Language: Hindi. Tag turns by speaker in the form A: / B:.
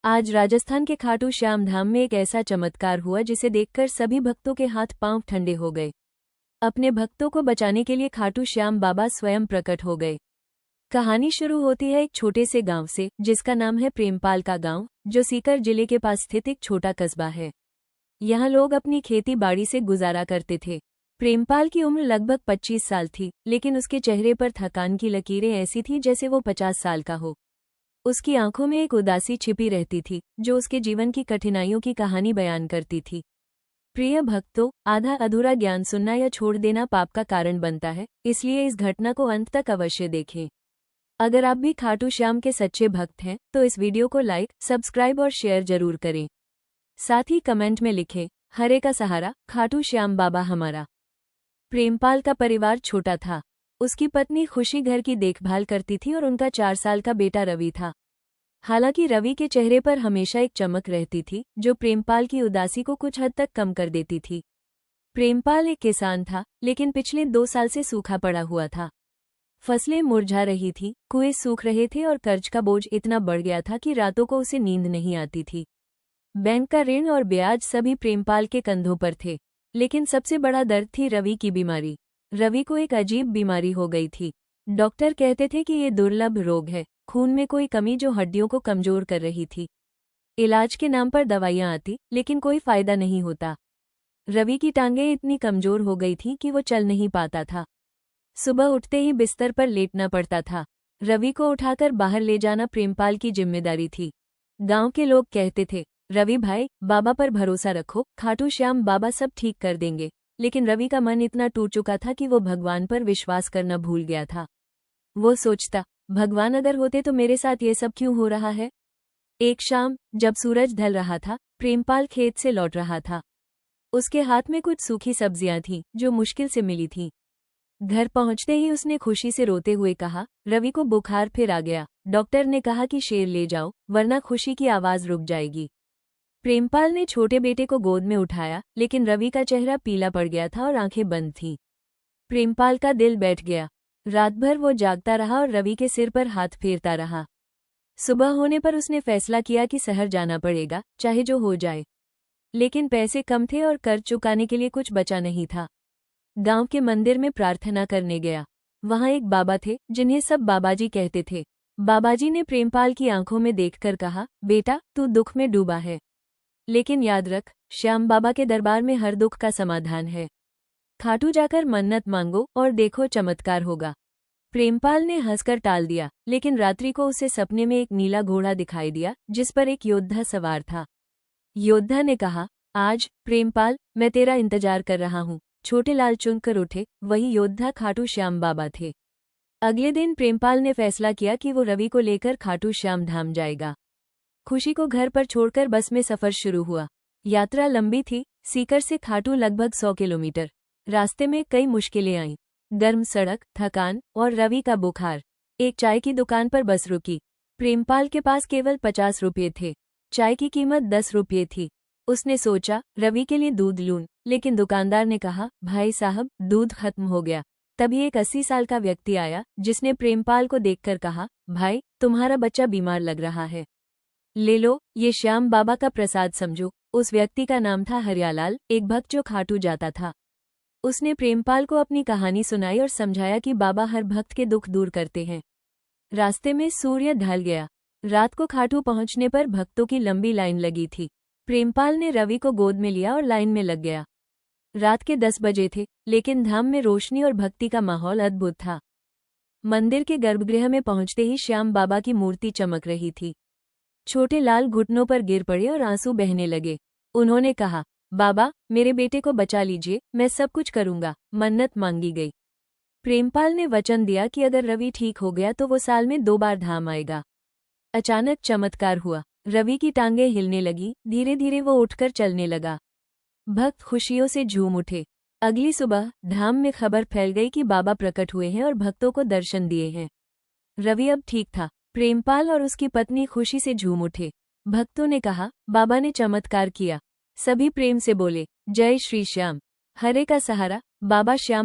A: आज राजस्थान के खाटू श्याम धाम में एक ऐसा चमत्कार हुआ जिसे देखकर सभी भक्तों के हाथ पांव ठंडे हो गए। अपने भक्तों को बचाने के लिए खाटू श्याम बाबा स्वयं प्रकट हो गए। कहानी शुरू होती है एक छोटे से गांव से, जिसका नाम है प्रेमपाल का गांव, जो सीकर जिले के पास स्थित एक छोटा कस्बा है। यहाँ लोग अपनी खेती बाड़ी से गुजारा करते थे। प्रेमपाल की उम्र लगभग 25 साल थी, लेकिन उसके चेहरे पर थकान की लकीरें ऐसी थीं जैसे वो 50 साल का हो। उसकी आंखों में एक उदासी छिपी रहती थी, जो उसके जीवन की कठिनाइयों की कहानी बयान करती थी। प्रिय भक्तों, आधा अधूरा ज्ञान सुनना या छोड़ देना पाप का कारण बनता है, इसलिए इस घटना को अंत तक अवश्य देखें। अगर आप भी खाटू श्याम के सच्चे भक्त हैं, तो इस वीडियो को लाइक, सब्सक्राइब और शेयर जरूर करें। साथ ही कमेंट में लिखें, हरे का सहारा, खाटू श्याम बाबा हमारा। प्रेमपाल का परिवार छोटा था। उसकी पत्नी खुशी घर की देखभाल करती थी और उनका 4 साल का बेटा रवि था। हालांकि रवि के चेहरे पर हमेशा एक चमक रहती थी, जो प्रेमपाल की उदासी को कुछ हद तक कम कर देती थी। प्रेमपाल एक किसान था, लेकिन पिछले 2 साल से सूखा पड़ा हुआ था। फसलें मुरझा रही थीं, कुएं सूख रहे थे और कर्ज का बोझ इतना बढ़ गया था कि रातों को उसे नींद नहीं आती थी। बैंक का ऋण और ब्याज सभी प्रेमपाल के कंधों पर थे, लेकिन सबसे बड़ा दर्द थी रवि की बीमारी। रवि को एक अजीब बीमारी हो गई थी। डॉक्टर कहते थे कि ये दुर्लभ रोग है, खून में कोई कमी जो हड्डियों को कमजोर कर रही थी। इलाज के नाम पर दवाइयां आती, लेकिन कोई फायदा नहीं होता। रवि की टांगें इतनी कमजोर हो गई थीं कि वो चल नहीं पाता था। सुबह उठते ही बिस्तर पर लेटना पड़ता था। रवि को उठाकर बाहर ले जाना प्रेमपाल की जिम्मेदारी थी। गांव के लोग कहते थे, रवि भाई, बाबा पर भरोसा रखो, खाटू श्याम बाबा सब ठीक कर देंगे। लेकिन रवि का मन इतना टूट चुका था कि वो भगवान पर विश्वास करना भूल गया था। वो सोचता, भगवान अगर होते तो मेरे साथ ये सब क्यों हो रहा है। एक शाम, जब सूरज ढल रहा था, प्रेमपाल खेत से लौट रहा था। उसके हाथ में कुछ सूखी सब्जियां थीं, जो मुश्किल से मिली थीं। घर पहुंचते ही उसने खुशी से रोते हुए कहा, रवि को बुखार फिर आ गया। डॉक्टर ने कहा कि शेर ले जाओ, वरना खुशी की आवाज रुक जाएगी। प्रेमपाल ने छोटे बेटे को गोद में उठाया, लेकिन रवि का चेहरा पीला पड़ गया था और आंखें बंद थीं। प्रेमपाल का दिल बैठ गया। रात भर वो जागता रहा और रवि के सिर पर हाथ फेरता रहा। सुबह होने पर उसने फैसला किया कि शहर जाना पड़ेगा, चाहे जो हो जाए। लेकिन पैसे कम थे और कर्ज चुकाने के लिए कुछ बचा नहीं था। गांव के मंदिर में प्रार्थना करने गया। वहां एक बाबा थे, जिन्हें सब बाबाजी कहते थे। बाबाजी ने प्रेमपाल की आंखों में देखकर कहा, बेटा, तू दुख में डूबा है, लेकिन याद रख, श्याम बाबा के दरबार में हर दुख का समाधान है। खाटू जाकर मन्नत मांगो और देखो चमत्कार होगा। प्रेमपाल ने हंसकर टाल दिया, लेकिन रात्रि को उसे सपने में एक नीला घोड़ा दिखाई दिया, जिस पर एक योद्धा सवार था। योद्धा ने कहा, आज प्रेमपाल, मैं तेरा इंतजार कर रहा हूँ। छोटे लाल चुनकर उठे, वही योद्धा खाटू श्याम बाबा थे। अगले दिन प्रेमपाल ने फैसला किया कि वो रवि को लेकर खाटू श्याम धाम जाएगा। खुशी को घर पर छोड़कर बस में सफर शुरू हुआ। यात्रा लंबी थी, सीकर से खाटू लगभग 100 किलोमीटर। रास्ते में कई मुश्किलें आईं, गर्म सड़क, थकान और रवि का बुखार। एक चाय की दुकान पर बस रुकी। प्रेमपाल के पास केवल 50 रुपये थे। चाय की कीमत 10 रुपये थी। उसने सोचा, रवि के लिए दूध लूं, लेकिन दुकानदार ने कहा, भाई साहब, दूध खत्म हो गया। तभी एक 80 साल का व्यक्ति आया, जिसने प्रेमपाल को देखकर कहा, भाई, तुम्हारा बच्चा बीमार लग रहा है, ले लो, ये श्याम बाबा का प्रसाद समझो। उस व्यक्ति का नाम था हरियालाल, एक भक्त जो खाटू जाता था। उसने प्रेमपाल को अपनी कहानी सुनाई और समझाया कि बाबा हर भक्त के दुख दूर करते हैं। रास्ते में सूर्य ढल गया। रात को खाटू पहुंचने पर भक्तों की लंबी लाइन लगी थी। प्रेमपाल ने रवि को गोद में लिया और लाइन में लग गया। रात के 10 बजे थे, लेकिन धाम में रोशनी और भक्ति का माहौल अद्भुत था। मंदिर के गर्भगृह में पहुंचते ही श्याम बाबा की मूर्ति चमक रही थी। छोटे लाल घुटनों पर गिर पड़े और आंसू बहने लगे। उन्होंने कहा, बाबा, मेरे बेटे को बचा लीजिए, मैं सब कुछ करूंगा। मन्नत मांगी गई। प्रेमपाल ने वचन दिया कि अगर रवि ठीक हो गया तो वो साल में 2 बार धाम आएगा। अचानक चमत्कार हुआ। रवि की टांगें हिलने लगी, धीरे धीरे वो उठकर चलने लगा। भक्त खुशियों से झूम उठे। अगली सुबह धाम में खबर फैल गई कि बाबा प्रकट हुए हैं और भक्तों को दर्शन दिए हैं। रवि अब ठीक था। प्रेमपाल और उसकी पत्नी खुशी से झूम उठे। भक्तों ने कहा, बाबा ने चमत्कार किया। सभी प्रेम से बोले, जय श्री श्याम, हरे का सहारा, बाबा श्याम।